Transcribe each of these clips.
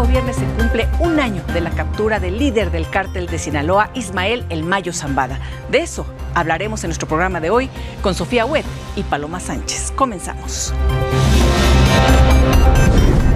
próximo viernes se cumple un año de la captura del líder del cártel de Sinaloa, Ismael El Mayo Zambada. De eso hablaremos en nuestro programa de hoy con Sofía Huet y Paloma Sánchez. Comenzamos.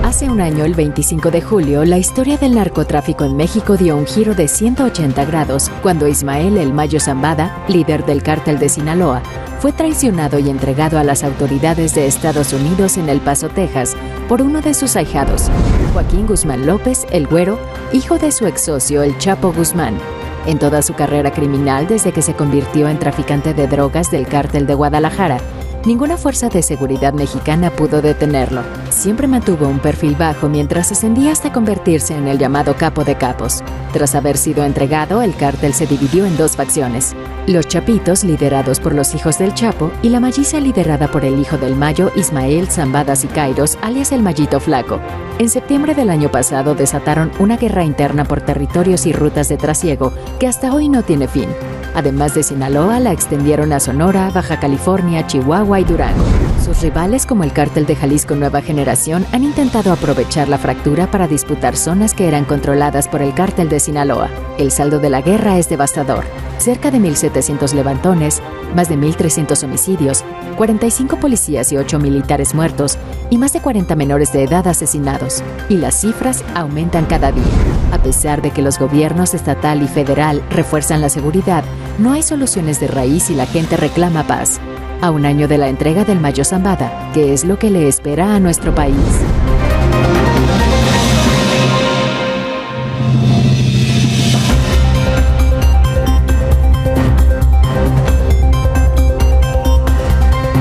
Hace un año, el 25 de julio, la historia del narcotráfico en México dio un giro de 180 grados cuando Ismael El Mayo Zambada, líder del cártel de Sinaloa, fue traicionado y entregado a las autoridades de Estados Unidos en El Paso, Texas, por uno de sus ahijados, Joaquín Guzmán López, el Güero, hijo de su ex socio, el Chapo Guzmán. En toda su carrera criminal, desde que se convirtió en traficante de drogas del cártel de Guadalajara, ninguna fuerza de seguridad mexicana pudo detenerlo. Siempre mantuvo un perfil bajo mientras ascendía hasta convertirse en el llamado capo de capos. Tras haber sido entregado, el cártel se dividió en dos facciones: los Chapitos, liderados por los hijos del Chapo, y la Malliza, liderada por el hijo del Mayo, Ismael Zambada Siqueiros, alias el Mallito Flaco. En septiembre del año pasado desataron una guerra interna por territorios y rutas de trasiego que hasta hoy no tiene fin. Además de Sinaloa, la extendieron a Sonora, Baja California, Chihuahua y Durango. Sus rivales, como el cártel de Jalisco Nueva Generación, han intentado aprovechar la fractura para disputar zonas que eran controladas por el cártel de Sinaloa. El saldo de la guerra es devastador: cerca de 1,700 levantones, más de 1,300 homicidios, 45 policías y 8 militares muertos, y más de 40 menores de edad asesinados. Y las cifras aumentan cada día. A pesar de que los gobiernos estatal y federal refuerzan la seguridad, no hay soluciones de raíz y la gente reclama paz. A un año de la entrega del Mayo Zambada, ¿qué es lo que le espera a nuestro país?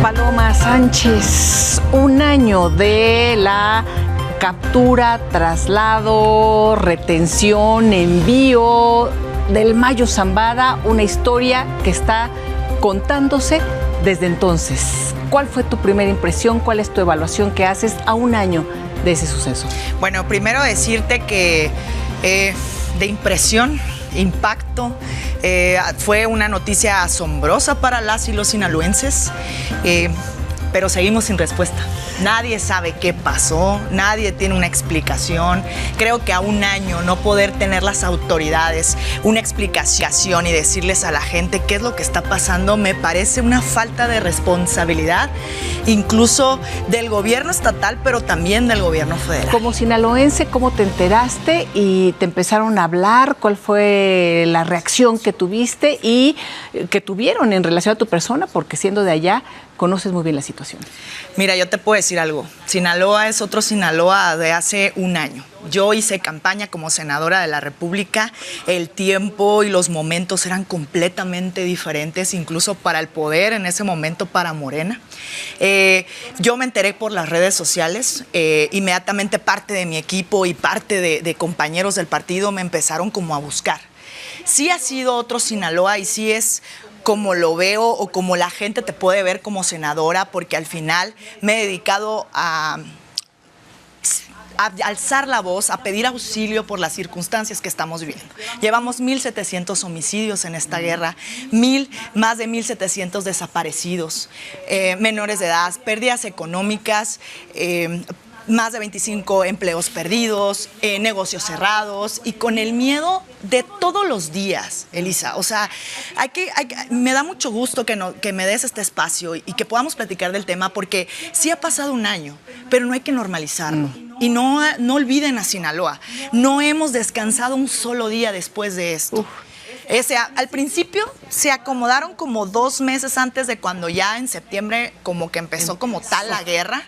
Paloma Sánchez, un año de la captura, traslado, retención, envío del Mayo Zambada, una historia que está contándose desde entonces. ¿Cuál fue tu primera impresión? ¿Cuál es tu evaluación que haces a un año de ese suceso? Bueno, primero decirte que de impresión, impacto, fue una noticia asombrosa para las y los sinaloenses, pero seguimos sin respuesta. Nadie sabe qué pasó, nadie tiene una explicación. Creo que a un año no poder tener las autoridades una explicación y decirles a la gente qué es lo que está pasando me parece una falta de responsabilidad, incluso del gobierno estatal, pero también del gobierno federal. Como sinaloense, ¿cómo te enteraste y te empezaron a hablar? ¿Cuál fue la reacción que tuviste y que tuvieron en relación a tu persona? Porque siendo de allá, conoces muy bien la situación. Mira, yo te puedo decir algo. Sinaloa es otro Sinaloa de hace un año. Yo hice campaña como senadora de la República. El tiempo y los momentos eran completamente diferentes, incluso para el poder en ese momento, para Morena. Yo me enteré por las redes sociales. Inmediatamente parte de mi equipo y parte de compañeros del partido me empezaron como a buscar. Sí ha sido otro Sinaloa y sí es como lo veo o como la gente te puede ver como senadora, porque al final me he dedicado a alzar la voz, a pedir auxilio por las circunstancias que estamos viviendo. Llevamos 1,700 homicidios en esta guerra, más de 1,700 desaparecidos, menores de edad, pérdidas económicas, más de 25 empleos perdidos, negocios cerrados y con el miedo de todos los días, Elisa. O sea, me da mucho gusto que me des este espacio y que podamos platicar del tema, porque sí ha pasado un año, pero no hay que normalizarlo. Y no olviden a Sinaloa. No hemos descansado un solo día después de esto. Al principio se acomodaron como 2 meses antes de cuando ya en septiembre como que empezó como tal la guerra,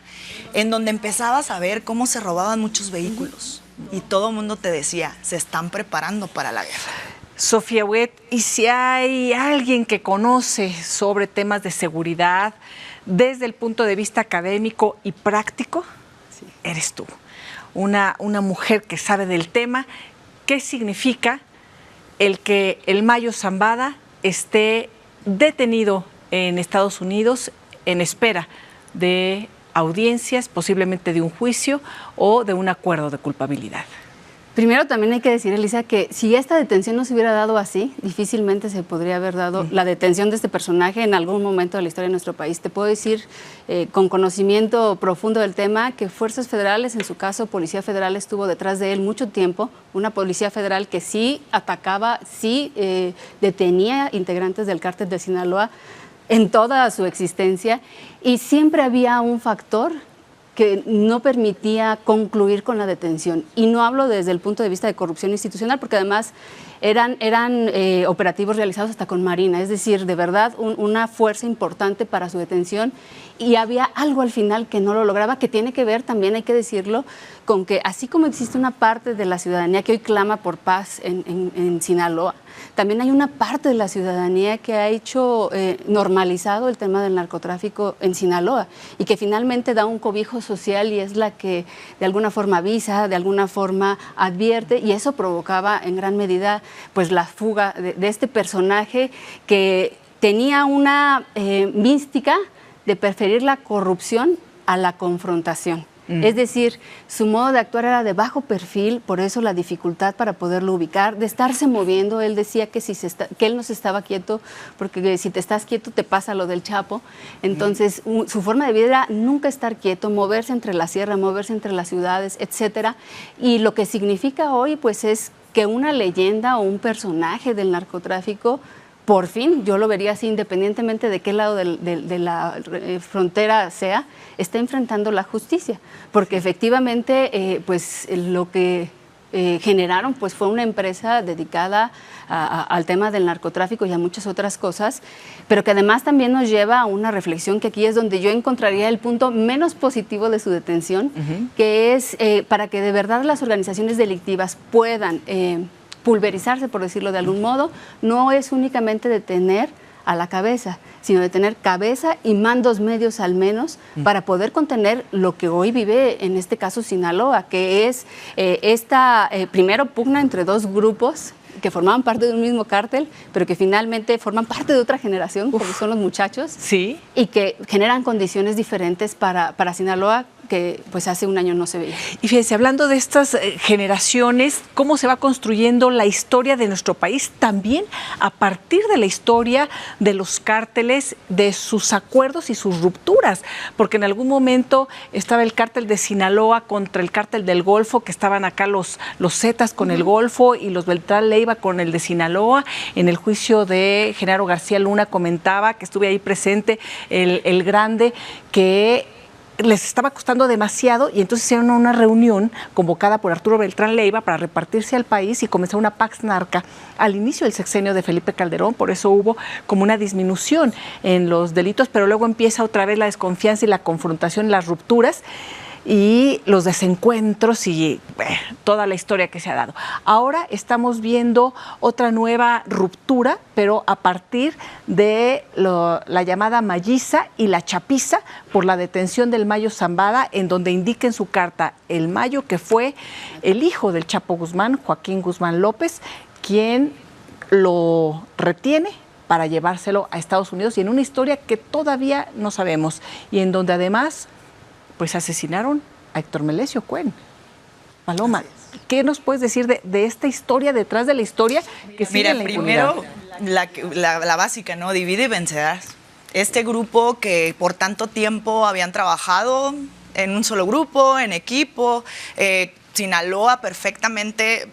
en donde empezabas a ver cómo se robaban muchos vehículos y todo el mundo te decía, se están preparando para la guerra. Sofía Huet, y si hay alguien que conoce sobre temas de seguridad desde el punto de vista académico y práctico, eres tú. Una mujer que sabe del tema. ¿Qué significa el que el Mayo Zambada esté detenido en Estados Unidos en espera de audiencias, posiblemente de un juicio o de un acuerdo de culpabilidad? Primero también hay que decir, Elisa, que si esta detención no se hubiera dado así, difícilmente se podría haber dado la detención de este personaje en algún momento de la historia de nuestro país. Te puedo decir con conocimiento profundo del tema que fuerzas federales, en su caso Policía Federal, estuvo detrás de él mucho tiempo, una Policía Federal que sí atacaba, sí detenía integrantes del cártel de Sinaloa en toda su existencia, y siempre había un factor que no permitía concluir con la detención. Y no hablo desde el punto de vista de corrupción institucional, porque además eran operativos realizados hasta con Marina, es decir, de verdad una fuerza importante para su detención, y había algo al final que no lo lograba, que tiene que ver, también hay que decirlo, con que así como existe una parte de la ciudadanía que hoy clama por paz en Sinaloa, también hay una parte de la ciudadanía que ha hecho normalizado el tema del narcotráfico en Sinaloa, y que finalmente da un cobijo social y es la que de alguna forma avisa, de alguna forma advierte, y eso provocaba en gran medida pues la fuga de este personaje que tenía una mística de preferir la corrupción a la confrontación. Es decir, su modo de actuar era de bajo perfil, por eso la dificultad para poderlo ubicar, de estarse moviendo. Él decía que, que él no se estaba quieto, porque si te estás quieto te pasa lo del Chapo. Entonces, su forma de vida era nunca estar quieto, moverse entre la sierra, moverse entre las ciudades, etcétera. Y lo que significa hoy, pues, es que una leyenda o un personaje del narcotráfico, por fin, yo lo vería así, independientemente de qué lado de la frontera sea, está enfrentando la justicia. Porque efectivamente, pues lo que generaron pues fue una empresa dedicada al tema del narcotráfico y a muchas otras cosas, pero que además también nos lleva a una reflexión, que aquí es donde yo encontraría el punto menos positivo de su detención, que es para que de verdad las organizaciones delictivas puedan pulverizarse, por decirlo de algún modo, no es únicamente detener a la cabeza, sino de tener cabeza y mandos medios al menos para poder contener lo que hoy vive, en este caso Sinaloa, que es esta primero pugna entre dos grupos que formaban parte de un mismo cártel, pero que finalmente forman parte de otra generación, como son los muchachos, sí, y que generan condiciones diferentes para Sinaloa, que pues hace un año no se veía. Y fíjense, hablando de estas generaciones, cómo se va construyendo la historia de nuestro país, también a partir de la historia de los cárteles, de sus acuerdos y sus rupturas, porque en algún momento estaba el cártel de Sinaloa contra el cártel del Golfo, que estaban acá los Zetas con el Golfo y los Beltrán Leiva con el de Sinaloa. En el juicio de Genaro García Luna comentaba, que estuve ahí presente, el grande, que les estaba costando demasiado, y entonces hicieron una reunión convocada por Arturo Beltrán Leiva para repartirse al país y comenzar una pax narca al inicio del sexenio de Felipe Calderón. Por eso hubo como una disminución en los delitos, pero luego empieza otra vez la desconfianza y la confrontación, las rupturas y los desencuentros y toda la historia que se ha dado. Ahora estamos viendo otra nueva ruptura, pero a partir de la llamada Malliza y la Chapiza, por la detención del Mayo Zambada, en donde indica en su carta el Mayo que fue el hijo del Chapo Guzmán, Joaquín Guzmán López, quien lo retiene para llevárselo a Estados Unidos, y en una historia que todavía no sabemos, y en donde además pues asesinaron a Héctor Melesio Cuen. Paloma, ¿qué nos puedes decir de esta historia, detrás de la historia que sigue en la impunidad? Primero, la básica, ¿no? Divide y vencerás. Este grupo que por tanto tiempo habían trabajado en un solo grupo, en equipo, Sinaloa perfectamente,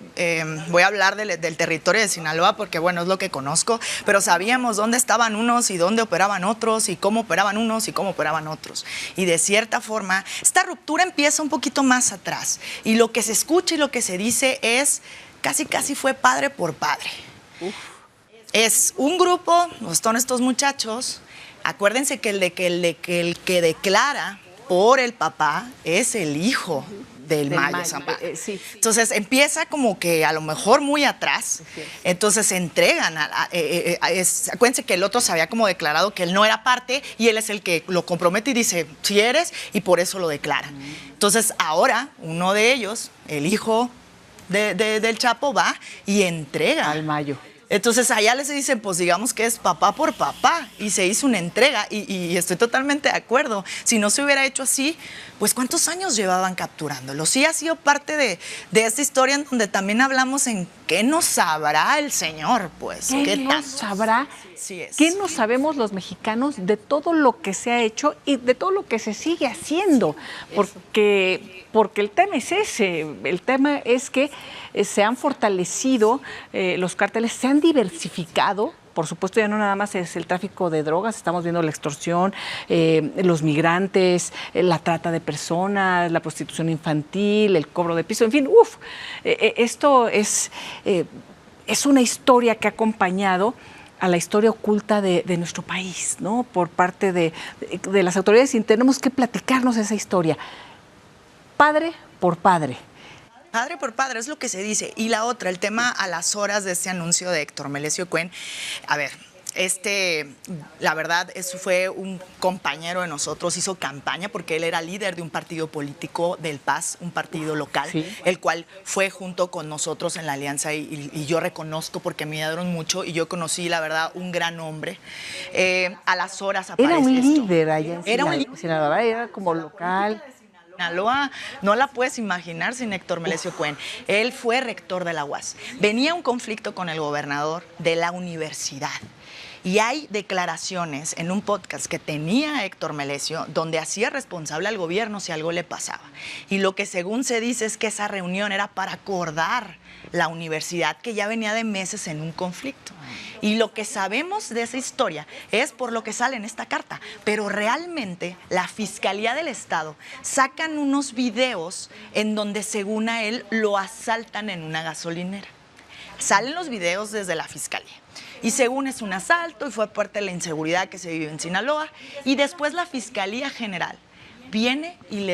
voy a hablar del territorio de Sinaloa porque, bueno, es lo que conozco, pero sabíamos dónde estaban unos y dónde operaban otros y cómo operaban unos y cómo operaban otros. Y de cierta forma, esta ruptura empieza un poquito más atrás, y lo que se escucha y lo que se dice es, casi fue padre por padre. Es un grupo, son estos muchachos, acuérdense que el que declara por el papá es el hijo del Mayo Zambada. Sí. Entonces empieza como que a lo mejor muy atrás, entonces se entregan, acuérdense que el otro se había como declarado que él no era parte, y él es el que lo compromete y dice, sí eres, y por eso lo declara. Entonces ahora uno de ellos, el hijo del Chapo, va y entrega al Mayo. Entonces allá les dicen, pues digamos que es papá por papá, y se hizo una entrega, y estoy totalmente de acuerdo. Si no se hubiera hecho así, pues ¿cuántos años llevaban capturándolo? Sí ha sido parte de esta historia en donde también hablamos en qué nos sabrá el Señor, pues. ¿Qué nos sabrá? Sí es. ¿Qué no sabemos los mexicanos de todo lo que se ha hecho y de todo lo que se sigue haciendo? Porque el tema es ese, el tema es que se han fortalecido los cárteles, se han diversificado. Por supuesto, ya no nada más es el tráfico de drogas, estamos viendo la extorsión, los migrantes, la trata de personas, la prostitución infantil, el cobro de piso, en fin, esto es una historia que ha acompañado a la historia oculta de nuestro país, ¿no? Por parte de las autoridades, y tenemos que platicarnos esa historia, padre por padre. Padre por padre, es lo que se dice. Y la otra, el tema a las horas de este anuncio de Héctor Melesio Cuen. A ver, la verdad, eso fue un compañero de nosotros, hizo campaña porque él era líder de un partido político del Paz, un partido local, sí, el cual fue junto con nosotros en la alianza, y yo reconozco porque me ayudaron mucho, y yo conocí, la verdad, un gran hombre. A las horas aparece Era un esto. líder allá en Sinaloa, era como local. Sinaloa, no la puedes imaginar sin Héctor Melesio Cuen. Él fue rector de la UAS. Venía un conflicto con el gobernador de la universidad. Y hay declaraciones en un podcast que tenía Héctor Melesio donde hacía responsable al gobierno si algo le pasaba. Y lo que según se dice es que esa reunión era para acordar la universidad, que ya venía de meses en un conflicto. Y lo que sabemos de esa historia es por lo que sale en esta carta. Pero realmente la Fiscalía del Estado sacan unos videos en donde según a él lo asaltan en una gasolinera. Salen los videos desde la Fiscalía. Y según es un asalto y fue parte de la inseguridad que se vive en Sinaloa. Y después la Fiscalía General viene y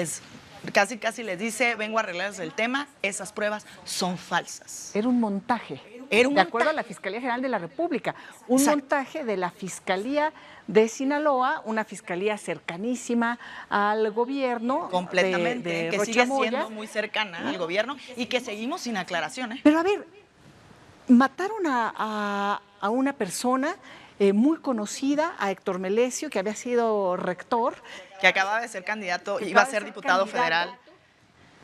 casi les dice, vengo a arreglarles el tema, esas pruebas son falsas. Era un montaje. De acuerdo a la Fiscalía General de la República. Un montaje de la Fiscalía de Sinaloa, una fiscalía cercanísima al gobierno. Completamente, que sigue Rocha siendo muy cercana al gobierno y que seguimos sin aclaración. Pero a ver, mataron a una persona muy conocida, a Héctor Melesio, que había sido rector. Que acababa de ser candidato, iba a ser diputado federal.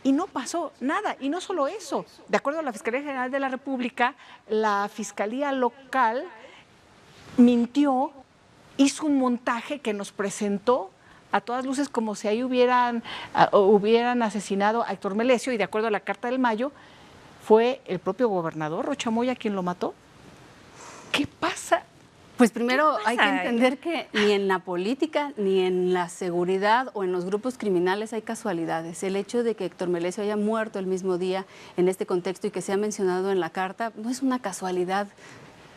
Y no pasó nada. Y no solo eso. De acuerdo a la Fiscalía General de la República, la Fiscalía Local mintió, hizo un montaje que nos presentó a todas luces como si ahí hubieran asesinado a Héctor Melesio, y de acuerdo a la Carta del Mayo, fue el propio gobernador Rocha Moya quien lo mató. ¿Qué pasa? Pues primero hay que entender que ni en la política, ni en la seguridad o en los grupos criminales hay casualidades. El hecho de que Héctor Melesio haya muerto el mismo día en este contexto y que sea mencionado en la carta no es una casualidad.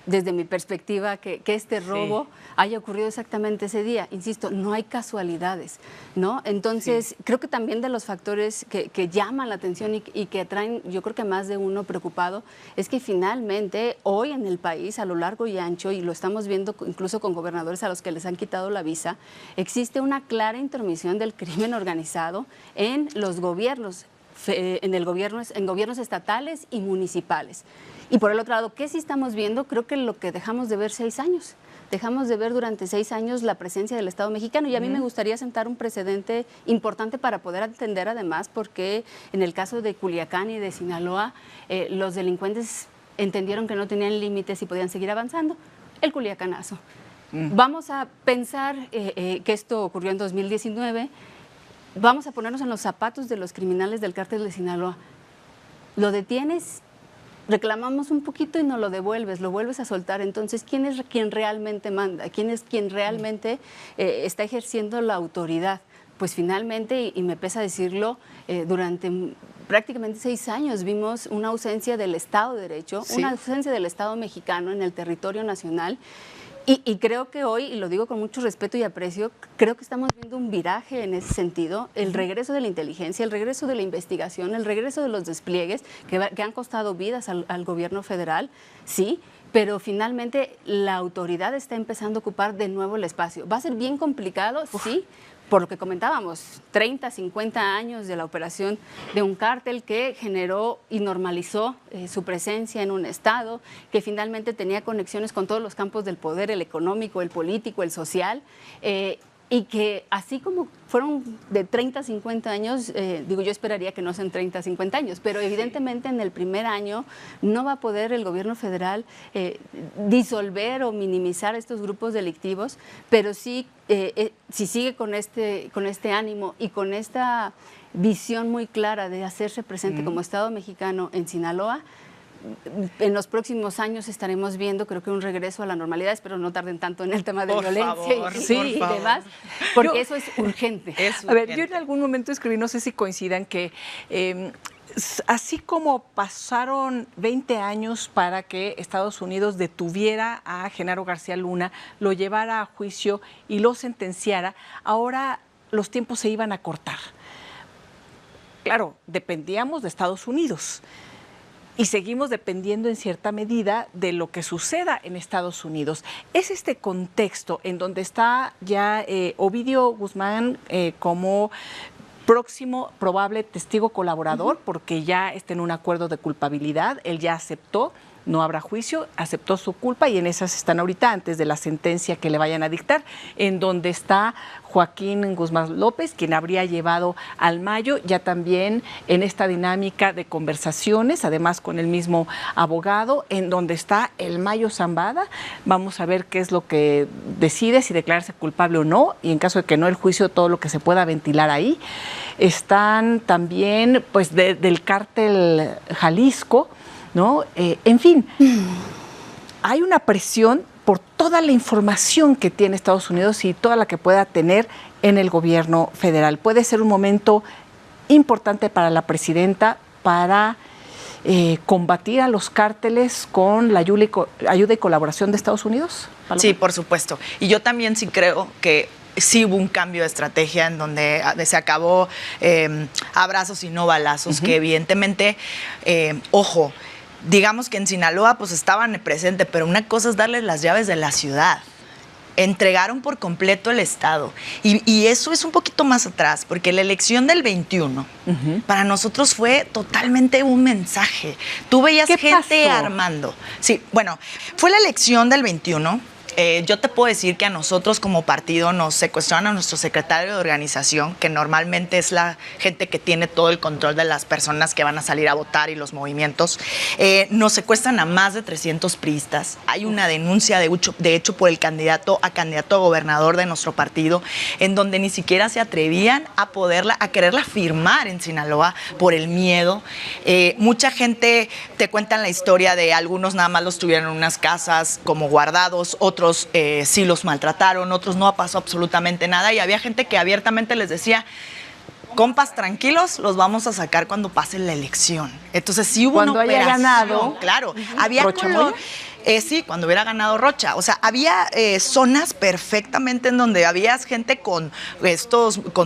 Desde mi perspectiva, que este robo haya ocurrido exactamente ese día. Insisto, no hay casualidades, ¿no? Entonces, creo que también de los factores que llaman la atención y que traen, yo creo que más de uno preocupado, es que finalmente hoy en el país, a lo largo y ancho, y lo estamos viendo incluso con gobernadores a los que les han quitado la visa, existe una clara intromisión del crimen organizado en los gobiernos, en gobiernos estatales y municipales. Y por el otro lado, ¿qué sí estamos viendo? Creo que lo que dejamos de ver 6 años. Dejamos de ver durante 6 años la presencia del Estado mexicano, y a mí me gustaría sentar un precedente importante para poder entender además por qué en el caso de Culiacán y de Sinaloa los delincuentes entendieron que no tenían límites y podían seguir avanzando. El culiacanazo. Vamos a pensar que esto ocurrió en 2019. Vamos a ponernos en los zapatos de los criminales del cártel de Sinaloa. Lo detienes, reclamamos un poquito y no lo devuelves, lo vuelves a soltar. Entonces, ¿quién es quien realmente manda? ¿Quién es quien realmente está ejerciendo la autoridad? Pues finalmente, y me pesa decirlo, durante prácticamente 6 años vimos una ausencia del Estado de Derecho, una ausencia del Estado mexicano en el territorio nacional. Y creo que hoy, y lo digo con mucho respeto y aprecio, creo que estamos viendo un viraje en ese sentido, el regreso de la inteligencia, el regreso de la investigación, el regreso de los despliegues que han costado vidas al gobierno federal, sí, pero finalmente la autoridad está empezando a ocupar de nuevo el espacio. Va a ser bien complicado, sí, por lo que comentábamos, 30, 50 años de la operación de un cártel que generó y normalizó su presencia en un estado, que finalmente tenía conexiones con todos los campos del poder, el económico, el político, el social, y que así como fueron de 30 a 50 años, digo, yo esperaría que no sean 30 a 50 años, pero evidentemente en el primer año no va a poder el gobierno federal disolver o minimizar estos grupos delictivos, pero sí, si sigue con este ánimo y con esta visión muy clara de hacerse presente como Estado mexicano en Sinaloa, en los próximos años estaremos viendo, creo que un regreso a la normalidad. Espero no tarden tanto en el tema de violencia y demás, porque eso es urgente. A ver, yo en algún momento escribí, no sé si coincidan, que así como pasaron 20 años para que Estados Unidos detuviera a Genaro García Luna, lo llevara a juicio y lo sentenciara, ahora los tiempos se iban a cortar. Claro, dependíamos de Estados Unidos. Y seguimos dependiendo en cierta medida de lo que suceda en Estados Unidos. Es este contexto en donde está ya Ovidio Guzmán como próximo probable testigo colaborador, porque ya está en un acuerdo de culpabilidad, él ya aceptó, no habrá juicio, aceptó su culpa y en esas están ahorita antes de la sentencia que le vayan a dictar, en donde está Joaquín Guzmán López, quien habría llevado al Mayo, ya también en esta dinámica de conversaciones, además con el mismo abogado, en donde está el Mayo Zambada. Vamos a ver qué es lo que decide, si declararse culpable o no, y en caso de que no, el juicio, todo lo que se pueda ventilar ahí. Están también, pues, del cártel Jalisco, ¿no? En fin, hay una presión por toda la información que tiene Estados Unidos y toda la que pueda tener en el gobierno federal. Puede ser un momento importante para la presidenta para combatir a los cárteles con la ayuda y colaboración de Estados Unidos. ¿Paloma? Sí, por supuesto. Y yo también sí creo que sí hubo un cambio de estrategia en donde se acabó abrazos y no balazos, que evidentemente, ojo, digamos que en Sinaloa pues estaban presentes, pero una cosa es darles las llaves de la ciudad. Entregaron por completo el Estado. Y eso es un poquito más atrás, porque la elección del 21 para nosotros fue totalmente un mensaje. Tú veías gente armando. Sí, bueno, fue la elección del 21. Yo te puedo decir que a nosotros como partido nos secuestraron a nuestro secretario de organización, que normalmente es la gente que tiene todo el control de las personas que van a salir a votar y los movimientos. Nos secuestran a más de 300 priistas. Hay una denuncia, de hecho, por el candidato a gobernador de nuestro partido, en donde ni siquiera se atrevían a quererla firmar en Sinaloa por el miedo. Mucha gente te cuentan la historia de algunos nada más los tuvieron en unas casas como guardados, otros sí los maltrataron, otros no pasó absolutamente nada y había gente que abiertamente les decía: compas, tranquilos, los vamos a sacar cuando pase la elección. Entonces sí hubo cuando una operación, haya ganado, claro, había sí, cuando hubiera ganado Rocha. O sea, había zonas perfectamente en donde había gente con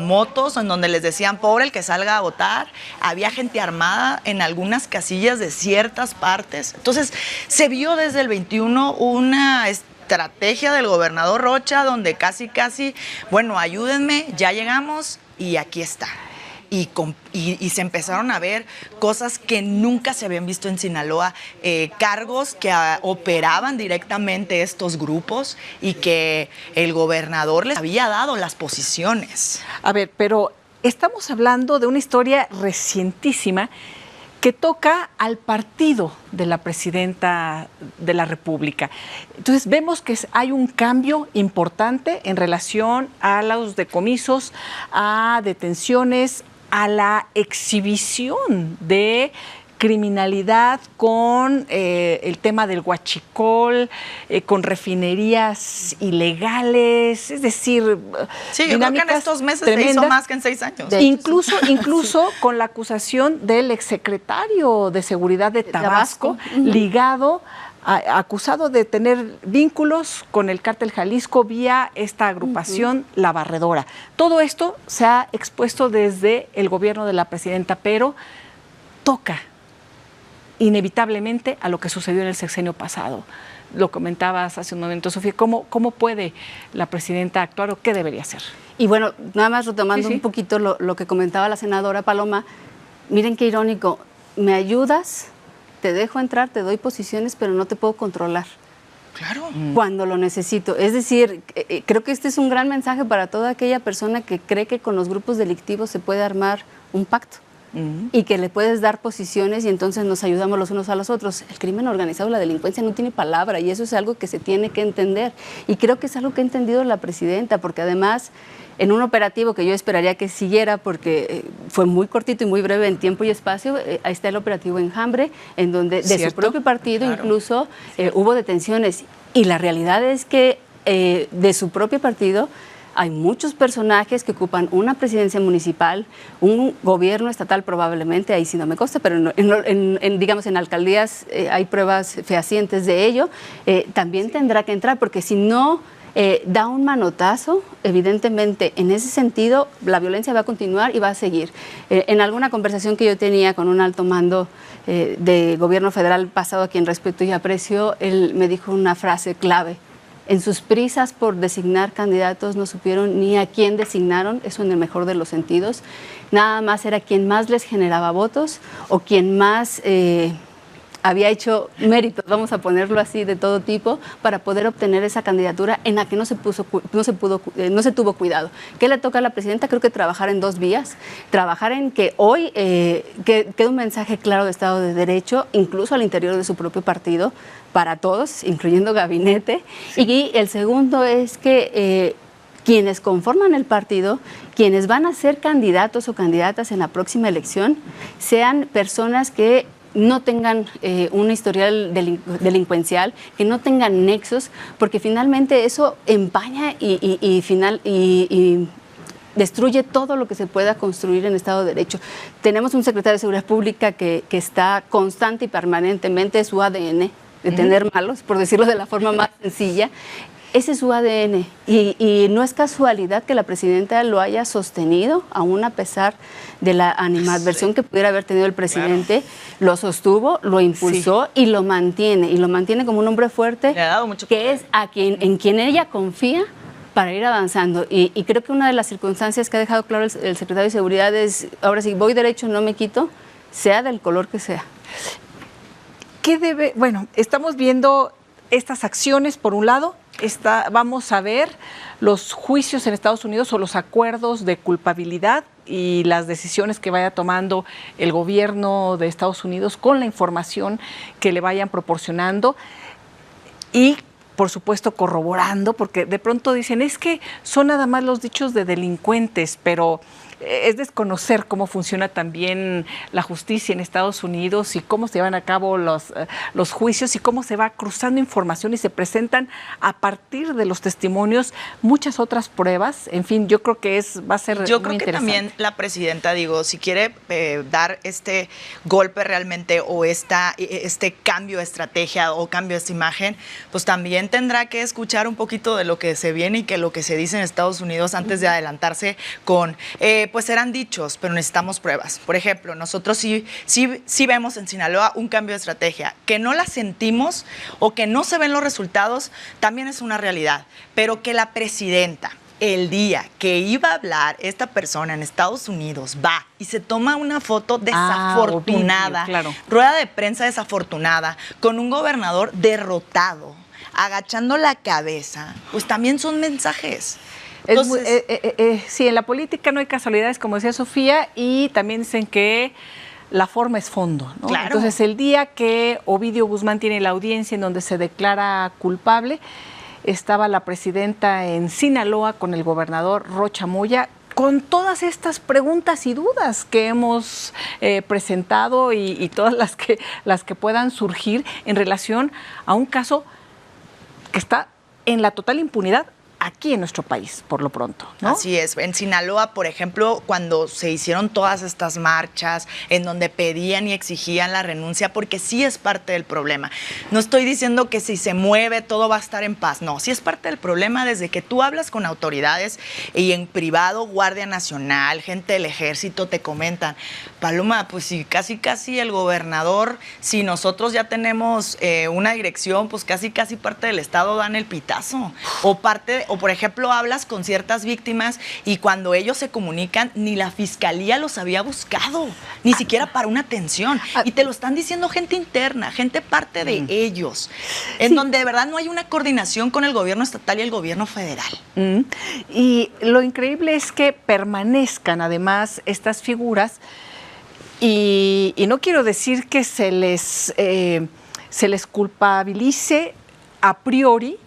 motos, en donde les decían pobre el que salga a votar. Había gente armada en algunas casillas de ciertas partes. Entonces, se vio desde el 21 una estrategia del gobernador Rocha, donde casi, bueno, ayúdenme, ya llegamos y aquí está. Y se empezaron a ver cosas que nunca se habían visto en Sinaloa, cargos que operaban directamente estos grupos y que el gobernador les había dado las posiciones. A ver, pero estamos hablando de una historia recientísima que toca al partido de la presidenta de la República. Entonces vemos que hay un cambio importante en relación a los decomisos, a detenciones, a la exhibición de criminalidad con el tema del huachicol, con refinerías ilegales, es decir, sí, yo creo que en estos meses tremendas, se hizo más que en 6 años. Incluso con la acusación del exsecretario de Seguridad de Tabasco, ligado, acusado de tener vínculos con el cártel Jalisco vía esta agrupación La Barredora. Todo esto se ha expuesto desde el gobierno de la presidenta, pero toca inevitablemente a lo que sucedió en el sexenio pasado. Lo comentabas hace un momento, Sofía, ¿cómo puede la presidenta actuar o qué debería hacer? Y bueno, nada más retomando un poquito lo que comentaba la senadora Paloma, miren qué irónico, me ayudas, te dejo entrar, te doy posiciones, pero no te puedo controlar. Claro. Cuando lo necesito. Es decir, creo que este es un gran mensaje para toda aquella persona que cree que con los grupos delictivos se puede armar un pacto y que le puedes dar posiciones y entonces nos ayudamos los unos a los otros. El crimen organizado, la delincuencia no tiene palabra y eso es algo que se tiene que entender. Y creo que es algo que ha entendido la presidenta, porque además en un operativo que yo esperaría que siguiera, porque fue muy cortito y muy breve en tiempo y espacio, ahí está el operativo Enjambre, en donde de su propio partido incluso hubo detenciones. Y la realidad es que de su propio partido hay muchos personajes que ocupan una presidencia municipal, un gobierno estatal probablemente, ahí sí no me consta, pero digamos en alcaldías hay pruebas fehacientes de ello. También tendrá que entrar, porque si no da un manotazo, evidentemente en ese sentido la violencia va a continuar y va a seguir. En alguna conversación que yo tenía con un alto mando de gobierno federal pasado, a quien respeto y aprecio, él me dijo una frase clave: en sus prisas por designar candidatos no supieron ni a quién designaron, eso en el mejor de los sentidos. Nada más era quien más les generaba votos o quien más había hecho méritos, vamos a ponerlo así, de todo tipo, para poder obtener esa candidatura en la que no se tuvo cuidado. ¿Qué le toca a la presidenta? Creo que trabajar en dos vías. Trabajar en que hoy quede un mensaje claro de Estado de Derecho, incluso al interior de su propio partido, para todos, incluyendo gabinete. Sí. Y el segundo es que quienes conforman el partido, quienes van a ser candidatos o candidatas en la próxima elección, sean personas que no tengan un historial delincuencial, que no tengan nexos, porque finalmente eso empaña y destruye todo lo que se pueda construir en Estado de Derecho. Tenemos un secretario de Seguridad Pública que está constante y permanentemente, su ADN, de tener malos, por decirlo de la forma más sencilla. Ese es su ADN y no es casualidad que la presidenta lo haya sostenido, aún a pesar de la animadversión que pudiera haber tenido el presidente. Claro. Lo sostuvo, lo impulsó y lo mantiene como un hombre fuerte. Le ha dado mucho que es en quien ella confía para ir avanzando. Y creo que una de las circunstancias que ha dejado claro el secretario de Seguridad es: ahora sí, voy derecho, no me quito, sea del color que sea. Bueno, estamos viendo estas acciones, por un lado. Vamos a ver los juicios en Estados Unidos o los acuerdos de culpabilidad y las decisiones que vaya tomando el gobierno de Estados Unidos con la información que le vayan proporcionando y, por supuesto, corroborando, porque de pronto dicen, es que son nada más los dichos de delincuentes, pero es desconocer cómo funciona también la justicia en Estados Unidos y cómo se llevan a cabo los juicios y cómo se va cruzando información y se presentan a partir de los testimonios muchas otras pruebas. En fin, yo creo que va a ser muy interesante. Yo creo que también la presidenta, si quiere dar este golpe realmente o este cambio de estrategia o cambio de esta imagen, pues también tendrá que escuchar un poquito de lo que se viene y que lo que se dice en Estados Unidos antes de adelantarse con... pues serán dichos, pero necesitamos pruebas. Por ejemplo, nosotros sí vemos en Sinaloa un cambio de estrategia. Que no la sentimos o que no se ven los resultados también es una realidad. Pero que la presidenta, el día que iba a hablar esta persona en Estados Unidos, va y se toma una foto desafortunada, obvio, claro. Rueda de prensa desafortunada, con un gobernador derrotado, agachando la cabeza, pues también son mensajes. Entonces, sí, en la política no hay casualidades, como decía Sofía, y también dicen que la forma es fondo, ¿no? Claro. Entonces, el día que Ovidio Guzmán tiene la audiencia en donde se declara culpable, estaba la presidenta en Sinaloa con el gobernador Rocha Moya, con todas estas preguntas y dudas que hemos presentado y todas las que puedan surgir en relación a un caso que está en la total impunidad aquí en nuestro país, por lo pronto, ¿no? Así es. En Sinaloa, por ejemplo, cuando se hicieron todas estas marchas en donde pedían y exigían la renuncia, porque sí es parte del problema. No estoy diciendo que si se mueve todo va a estar en paz, no, sí es parte del problema desde que tú hablas con autoridades y en privado, Guardia Nacional, gente del Ejército te comentan, Paloma, pues si casi el gobernador, si nosotros ya tenemos una dirección, pues casi parte del Estado dan el pitazo. O por ejemplo, hablas con ciertas víctimas y cuando ellos se comunican, ni la fiscalía los había buscado, ni siquiera para una atención. Y te lo están diciendo gente interna, gente parte de ellos, en donde de verdad no hay una coordinación con el gobierno estatal y el gobierno federal. Y lo increíble es que permanezcan además estas figuras y no quiero decir que se les culpabilice a priori,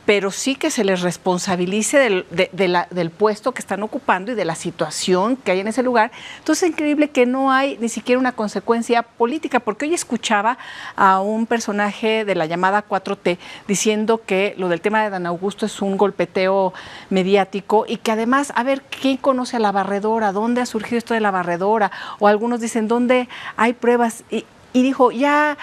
pero sí que se les responsabilice del puesto que están ocupando y de la situación que hay en ese lugar. Entonces es increíble que no hay ni siquiera una consecuencia política, porque hoy escuchaba a un personaje de la llamada 4T diciendo que lo del tema de Dan Augusto es un golpeteo mediático y que además, a ver, ¿quién conoce a la barredora? ¿Dónde ha surgido esto de la barredora? O algunos dicen, ¿dónde hay pruebas? Y dijo, ya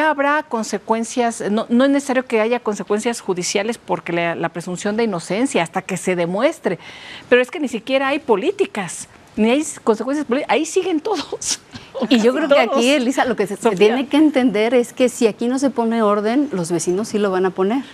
habrá consecuencias, no es necesario que haya consecuencias judiciales porque la presunción de inocencia hasta que se demuestre, pero es que ni siquiera hay políticas, ni hay consecuencias políticas, ahí siguen todos. Y yo creo que aquí, Elisa, lo que se tiene que entender es que si aquí no se pone orden, los vecinos sí lo van a poner.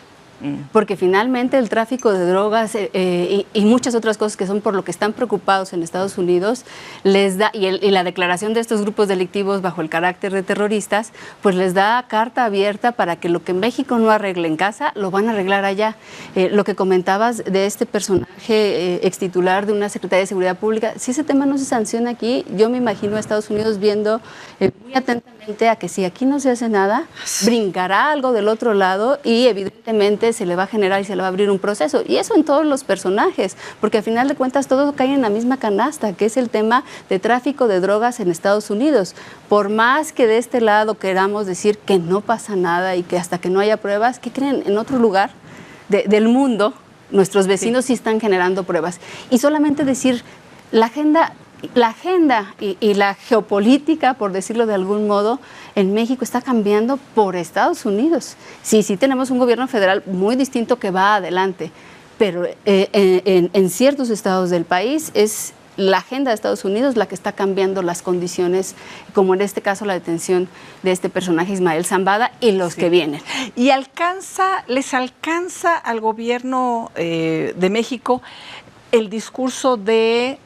Porque finalmente el tráfico de drogas y muchas otras cosas que son por lo que están preocupados en Estados Unidos les da, y la declaración de estos grupos delictivos bajo el carácter de terroristas, pues les da carta abierta para que lo que México no arregle en casa, lo van a arreglar allá. Lo que comentabas de este personaje extitular de una Secretaría de Seguridad Pública, si ese tema no se sanciona aquí, yo me imagino a Estados Unidos viendo muy atentamente a que si aquí no se hace nada, brincará algo del otro lado y evidentemente se le va a generar y se le va a abrir un proceso. Y eso en todos los personajes, porque al final de cuentas todo cae en la misma canasta, que es el tema de tráfico de drogas en Estados Unidos. Por más que de este lado queramos decir que no pasa nada y que hasta que no haya pruebas, ¿qué creen? En otro lugar del mundo, nuestros vecinos sí están generando pruebas. Y solamente decir, la agenda y la geopolítica, por decirlo de algún modo, en México está cambiando por Estados Unidos. Sí tenemos un gobierno federal muy distinto que va adelante, pero en ciertos estados del país es la agenda de Estados Unidos la que está cambiando las condiciones, como en este caso la detención de este personaje Ismael Zambada y los que vienen. Y les alcanza al gobierno de México el discurso de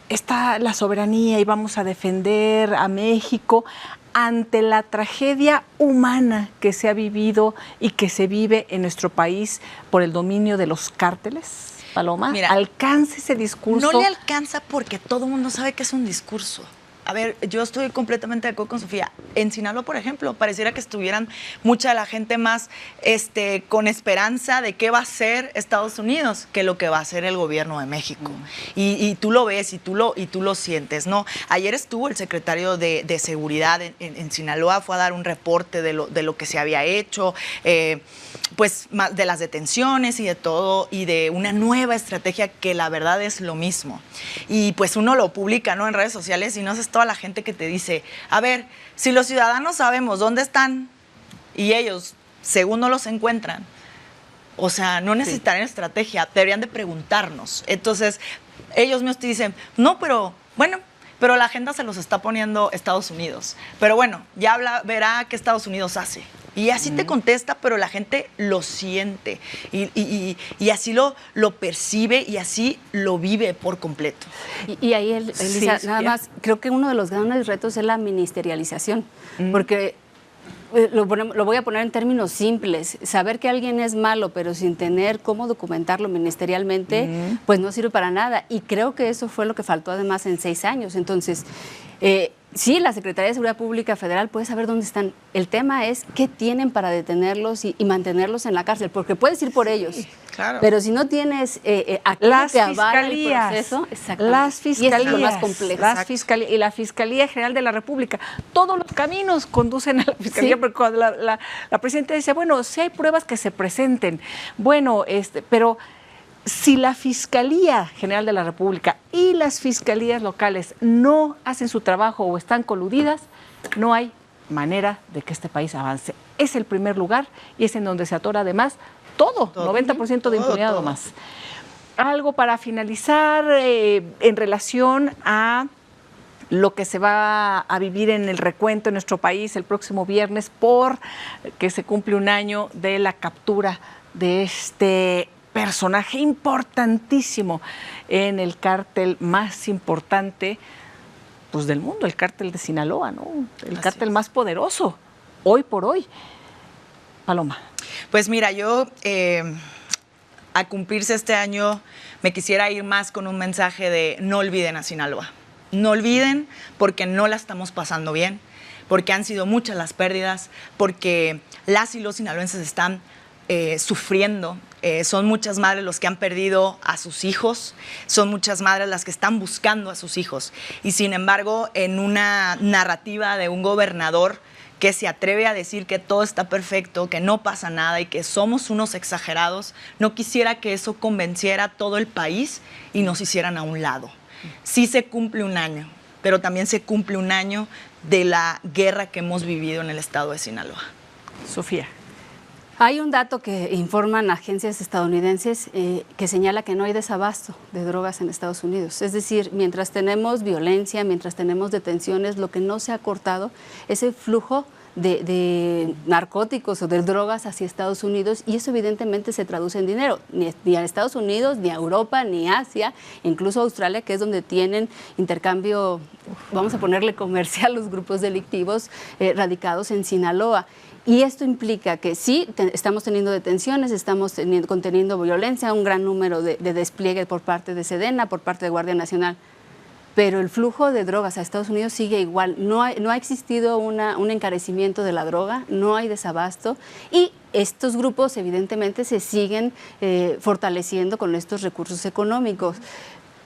está la soberanía y vamos a defender a México ante la tragedia humana que se ha vivido y que se vive en nuestro país por el dominio de los cárteles. Paloma, mira, ¿alcanza ese discurso? No le alcanza porque todo el mundo sabe que es un discurso. A ver, yo estoy completamente de acuerdo con Sofía. En Sinaloa, por ejemplo, pareciera que estuvieran mucha de la gente más con esperanza de qué va a ser Estados Unidos que lo que va a hacer el gobierno de México. Y tú lo ves y tú lo sientes, ¿no? Ayer estuvo el secretario de Seguridad en Sinaloa, fue a dar un reporte de lo que se había hecho, pues de las detenciones y de todo, y de una nueva estrategia que la verdad es lo mismo. Y pues uno lo publica, ¿no?, en redes sociales y no se toda la gente que te dice, a ver, si los ciudadanos sabemos dónde están y ellos, según no los encuentran, o sea, no necesitarían estrategia, deberían de preguntarnos. Entonces, ellos mismos te dicen, no, pero la agenda se los está poniendo Estados Unidos. Pero bueno, ya verá qué Estados Unidos hace. Y así te contesta, pero la gente lo siente y así lo percibe y así lo vive por completo. Y ahí, Elisa, nada más, creo que uno de los grandes retos es la ministerialización, porque lo voy a poner en términos simples. Saber que alguien es malo, pero sin tener cómo documentarlo ministerialmente, pues no sirve para nada. Y creo que eso fue lo que faltó además en 6 años. Entonces, Sí, la Secretaría de Seguridad Pública Federal puede saber dónde están. El tema es qué tienen para detenerlos y mantenerlos en la cárcel, porque puedes ir por ellos. Claro. Pero si no tienes las fiscalías, las fiscalías, y es lo más complejo. Y la Fiscalía General de la República, todos los caminos conducen a la Fiscalía, porque cuando la presidenta dice, bueno, si hay pruebas que se presenten, bueno, pero si la Fiscalía General de la República y las fiscalías locales no hacen su trabajo o están coludidas, no hay manera de que este país avance. Es el primer lugar y es en donde se atora además todo. 90% de impunidad o más. Algo para finalizar en relación a lo que se va a vivir en el recuento en nuestro país el próximo viernes, por que se cumple un año de la captura de este personaje importantísimo en el cártel más importante, pues, del mundo, el cártel de Sinaloa, ¿no? El cártel más poderoso hoy por hoy. Paloma. Pues mira, yo a cumplirse este año me quisiera ir más con un mensaje de no olviden a Sinaloa. No olviden, porque no la estamos pasando bien, porque han sido muchas las pérdidas, porque las y los sinaloenses están sufriendo. Son muchas madres los que han perdido a sus hijos, son muchas madres las que están buscando a sus hijos. Y sin embargo, en una narrativa de un gobernador que se atreve a decir que todo está perfecto, que no pasa nada y que somos unos exagerados, no quisiera que eso convenciera a todo el país y nos hicieran a un lado. Sí se cumple un año, pero también se cumple un año de la guerra que hemos vivido en el estado de Sinaloa. Sofía. Hay un dato que informan agencias estadounidenses que señala que no hay desabasto de drogas en Estados Unidos. Es decir, mientras tenemos violencia, mientras tenemos detenciones, lo que no se ha cortado es el flujo de narcóticos o de drogas hacia Estados Unidos, y eso evidentemente se traduce en dinero. Ni a Estados Unidos, ni a Europa, ni a Asia, incluso a Australia, que es donde tienen intercambio, vamos a ponerle comercial, los grupos delictivos radicados en Sinaloa. Y esto implica que sí, estamos teniendo detenciones, estamos conteniendo violencia, un gran número de despliegue por parte de Sedena, por parte de Guardia Nacional. Pero el flujo de drogas a Estados Unidos sigue igual. No ha existido un encarecimiento de la droga, no hay desabasto, y estos grupos evidentemente se siguen fortaleciendo con estos recursos económicos.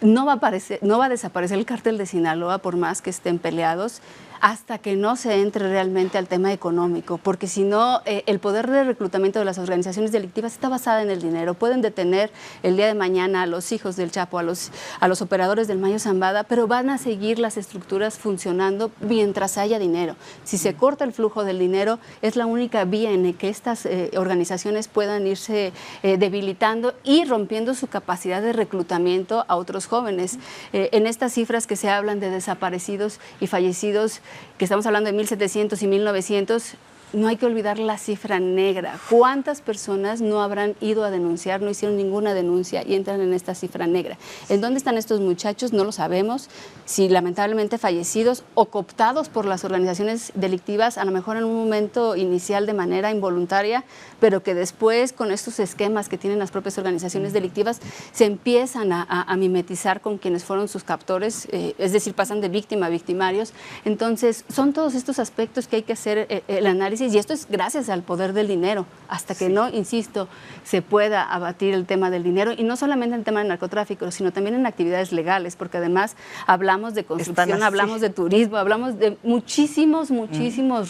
No va a desaparecer el cártel de Sinaloa por más que estén peleados, hasta que no se entre realmente al tema económico, porque si no, el poder de reclutamiento de las organizaciones delictivas está basada en el dinero. Pueden detener el día de mañana a los hijos del Chapo, a los operadores del Mayo Zambada, pero van a seguir las estructuras funcionando mientras haya dinero. Si se corta el flujo del dinero, es la única vía en la que estas organizaciones puedan irse debilitando y rompiendo su capacidad de reclutamiento a otros jóvenes. En estas cifras que se hablan de desaparecidos y fallecidos, que estamos hablando de 1,700 y 1,900, no hay que olvidar la cifra negra. ¿Cuántas personas no habrán ido a denunciar, no hicieron ninguna denuncia y entran en esta cifra negra? ¿En dónde están estos muchachos? No lo sabemos. Si lamentablemente fallecidos o cooptados por las organizaciones delictivas, a lo mejor en un momento inicial de manera involuntaria, pero que después, con estos esquemas que tienen las propias organizaciones delictivas, se empiezan a mimetizar con quienes fueron sus captores, es decir, pasan de víctima a victimarios. Entonces, son todos estos aspectos que hay que hacer el análisis, y esto es gracias al poder del dinero. Hasta que no, insisto, se pueda abatir el tema del dinero, y no solamente en el tema del narcotráfico, sino también en actividades legales, porque además hablamos de construcción, hablamos de turismo, hablamos de muchísimos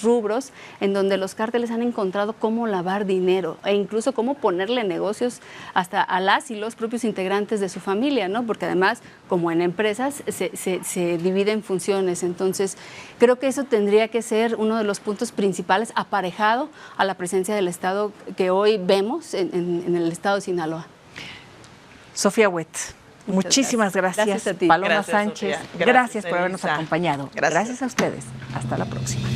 rubros en donde los cárteles han encontrado cómo lavar dinero e incluso cómo ponerle negocios hasta a las y los propios integrantes de su familia, ¿no? Porque además, como en empresas, se dividen funciones. Entonces, creo que eso tendría que ser uno de los puntos principales, aparejado a la presencia del Estado que hoy vemos en el Estado de Sinaloa. Sofía Huet, muchísimas gracias. Gracias a ti. Paloma Gracias, Sánchez, Sofía. gracias por habernos Elisa. acompañado. Gracias Gracias a ustedes. Hasta la próxima.